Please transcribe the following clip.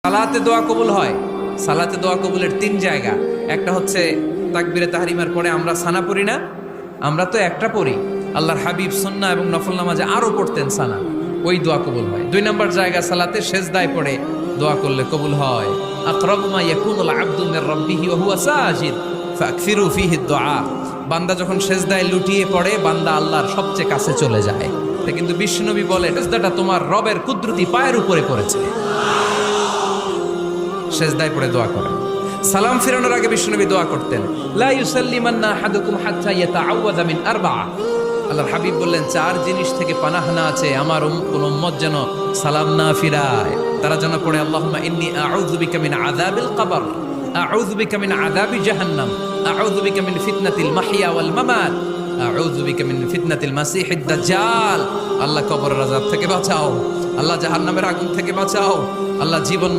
সালাতে দোয়া কবুল হয়। সালাতে দোয়া কবুলের 3 জায়গা। একটা হচ্ছে তাকবীরে তাহরিমার পরে আমরা সানা পড়ি না, আমরা তো একটা পড়ি। আল্লাহর হাবিব সুন্নাহ এবং নফল নামাজে আরো পড়তেন সানা, ওই দোয়া কবুল হয়। 2 নম্বর জায়গা সালাতে সেজদায় পড়ে দোয়া করলে কবুল হয়। আকরাবু মা ইয়াকুনুল আবদু মির রাব্বিহি ওয়া হুয়া সাজিদ ফাকসিরু ফীহি দুআ। বান্দা যখন সেজদায় লুটিয়ে পড়ে, বান্দা আল্লাহর সবচেয়ে কাছে চলে যায়। তা কিন্তু বিশ্বনবী বলে সেজদাটা তোমার রবের কুদরতি পায়ের উপরে পড়েছে। সেজদায় পড়ে দোয়া করেন। সালাম ফিরানোর আগে বিশ্বনবী দোয়া করতেন, লা ইউসাল্লিমান্না আহাদুকুম হাত্তা ইয়াতাআওয়াযা মিন আরবা'a। আল্লাহর হাবিব বললেন 4 জিনিস থেকে পানাহানা আছে, আমার কোন উম্মত যেন সালাম না ফিরায়। তারা যেন পড়ে আল্লাহুম্মা ইন্নী আউযু বিকা মিন আযাবিল কবর, আউযু বিকা মিন আযাবি জাহান্নাম, আউযু বিকা মিন ফিতনাতিল মাহইয়া ওয়াল মামাত, আউযু বিকা মিন ফিতনাতিল মাসিহিদ দাজ্জাল। আল্লাহ কবরের আযাব থেকে বাঁচাও, আল্লাহ জাহান্নামের আগুন থেকে বাঁচাও, আল্লাহ জীবন